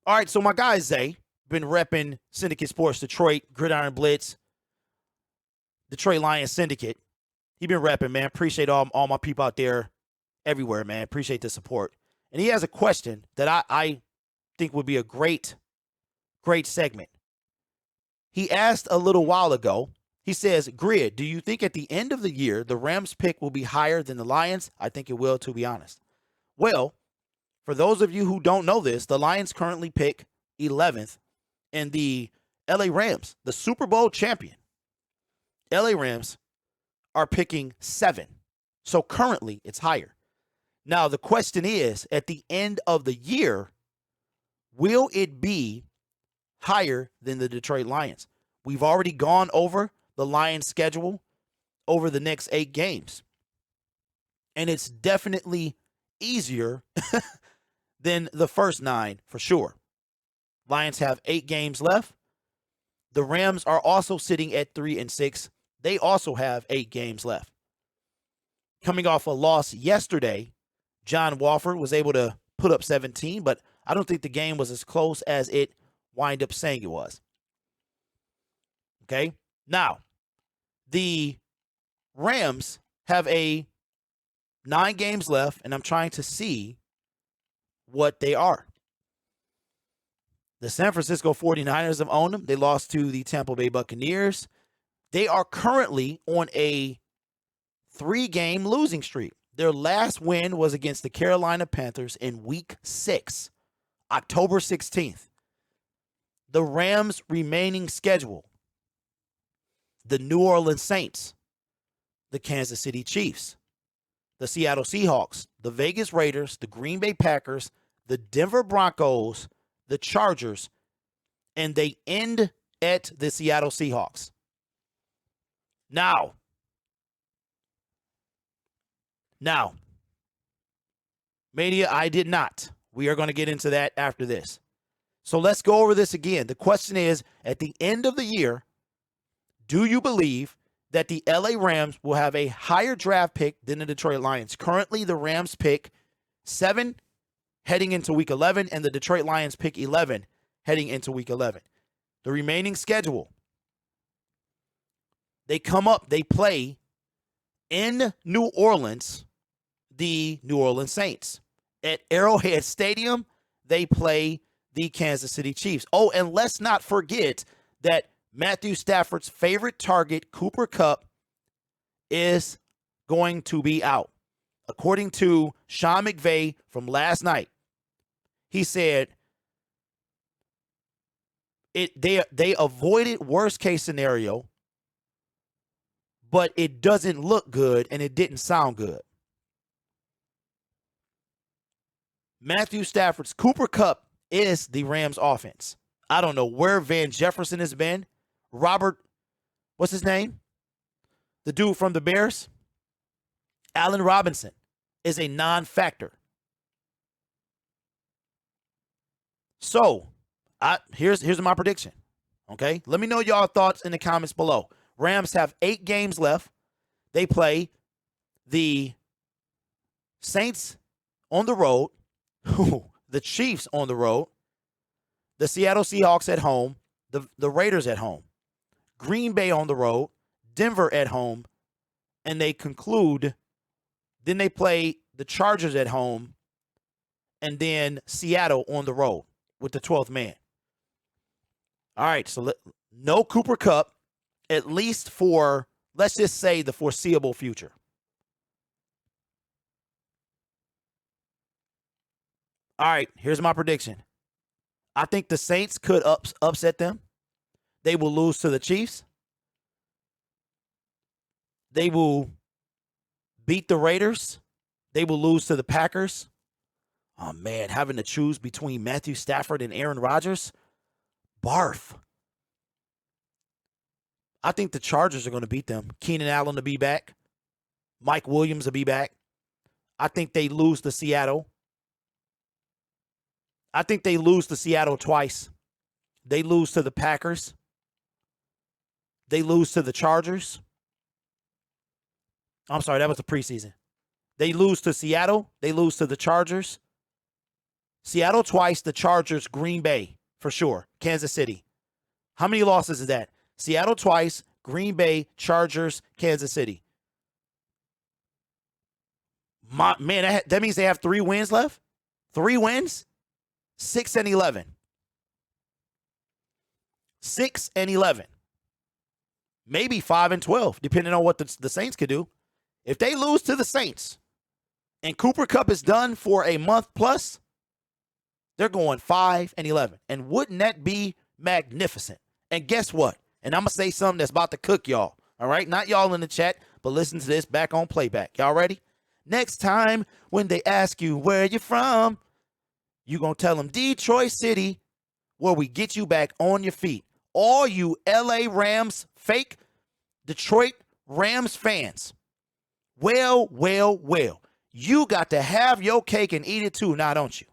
All right, so my guy Zay been repping Syndicate Sports Detroit, Gridiron Blitz, Detroit Lions Syndicate. He been repping, man. Appreciate all my people out there everywhere, man. Appreciate the support. And he has a question that I think would be a great segment. He asked a little while ago, he says, Grid, do you think at the end of the year the Rams pick will be higher than the Lions? I think it will, to be honest. Well, for those of you who don't know this, the Lions currently pick 11th, and the LA Rams, the Super Bowl champion, LA Rams are picking 7. So currently it's higher. Now the question is, at the end of the year, will it be higher than the Detroit Lions? We've already gone over the Lions' schedule over the next 8 games. And it's definitely easier than the first 9 for sure. Lions have 8 games left. The Rams are also sitting at 3-6. They also have 8 games left. Coming off a loss yesterday, John Walford was able to put up 17, but I don't think the game was as close as it wind up saying it was. Okay? Now, the Rams have 9 games left, and I'm trying to see what they are. The San Francisco 49ers have owned them. They lost to the Tampa Bay Buccaneers. They are currently on a 3-game losing streak. Their last win was against the Carolina Panthers in Week 6, October 16th. The Rams' remaining schedule: the New Orleans Saints, the Kansas City Chiefs, the Seattle Seahawks, the Vegas Raiders, the Green Bay Packers, the Denver Broncos, the Chargers, and they end at the Seattle Seahawks. Now, media, I did not. We are going to get into that after this. So let's go over this again. The question is, at the end of the year, do you believe that the LA Rams will have a higher draft pick than the Detroit Lions? Currently, the Rams pick 7 heading into Week 11, and the Detroit Lions pick 11 heading into Week 11. The remaining schedule: they play in New Orleans, the New Orleans Saints. At Arrowhead Stadium, they play the Kansas City Chiefs. Oh, and let's not forget that Matthew Stafford's favorite target, Cooper Kupp, is going to be out. According to Sean McVay from last night, he said they avoided worst case scenario, but it doesn't look good and it didn't sound good. Matthew Stafford's Cooper Kupp is the Rams offense. I don't know where Van Jefferson has been. Robert, what's his name? The dude from the Bears? Allen Robinson is a non-factor. So, here's my prediction. Okay? Let me know y'all thoughts in the comments below. Rams have 8 games left. They play the Saints on the road, the Chiefs on the road, the Seattle Seahawks at home, the Raiders at home, Green Bay on the road, Denver at home, and they conclude, then they play the Chargers at home, and then Seattle on the road with the 12th man. All right, so no Cooper Kupp, at least for, let's just say, the foreseeable future. All right, here's my prediction. I think the Saints could upset them. They will lose to the Chiefs. They will beat the Raiders. They will lose to the Packers. Oh, man, having to choose between Matthew Stafford and Aaron Rodgers? Barf. I think the Chargers are going to beat them. Keenan Allen will be back. Mike Williams will be back. I think they lose to Seattle. I think they lose to Seattle twice. They lose to the Packers. They lose to the Chargers. I'm sorry, that was the preseason. They lose to Seattle. They lose to the Chargers. Seattle twice, the Chargers, Green Bay for sure, Kansas City. How many losses is that? Seattle twice, Green Bay, Chargers, Kansas City. Man, that means they have 3 wins left? 3 wins? 6-11. 6-11. Maybe 5-12, depending on what the Saints could do. If they lose to the Saints and Cooper Kupp is done for a month plus, they're going 5-11. And wouldn't that be magnificent? And guess what? And I'm going to say something that's about to cook y'all. All right? Not y'all in the chat, but listen to this back on playback. Y'all ready? Next time when they ask you where you from, you going to tell them Detroit City, where we get you back on your feet. All you LA Rams, fake Detroit Rams fans. Well. You got to have your cake and eat it too, now don't you?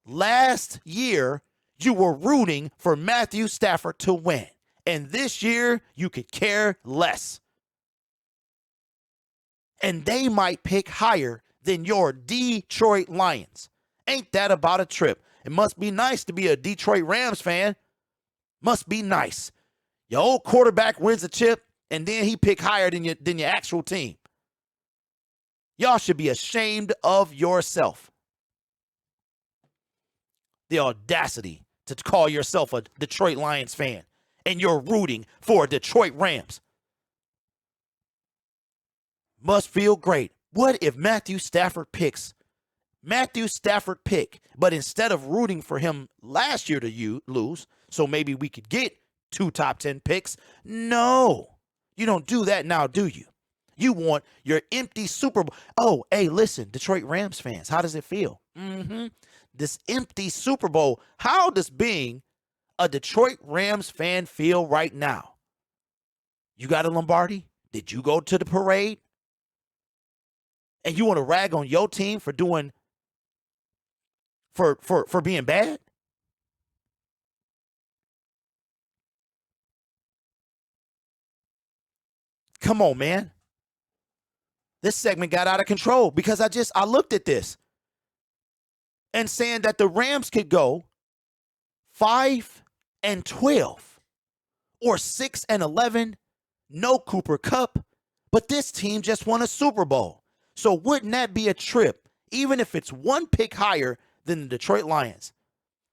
Last year, you were rooting for Matthew Stafford to win. And this year, you could care less. And they might pick higher than your Detroit Lions. Ain't that about a trip? It must be nice to be a Detroit Rams fan. Must be nice. Your old quarterback wins a chip, and then he pick higher than your actual team. Y'all should be ashamed of yourself. The audacity to call yourself a Detroit Lions fan, and you're rooting for Detroit Rams. Must feel great. What if Matthew Stafford pick, but instead of rooting for him last year to lose, so maybe we could get 2 top 10 picks? No, you don't do that now, do you? You want your empty Super Bowl. Oh, hey, listen, Detroit Rams fans, how does it feel? This empty Super Bowl. How does being a Detroit Rams fan feel right now? You got a Lombardi? Did you go to the parade? And you want to rag on your team for doing for being bad? Come on, man. This segment got out of control because I looked at this and saying that the Rams could go 5-12 or 6-11, no Cooper Kupp, but this team just won a Super Bowl. So wouldn't that be a trip, even if it's 1 pick higher than the Detroit Lions,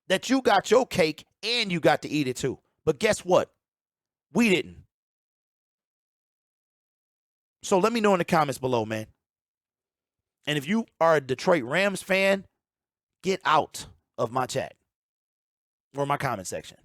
that you got your cake and you got to eat it too? But guess what? We didn't. So let me know in the comments below, man. And if you are a Detroit Rams fan, get out of my chat or my comment section.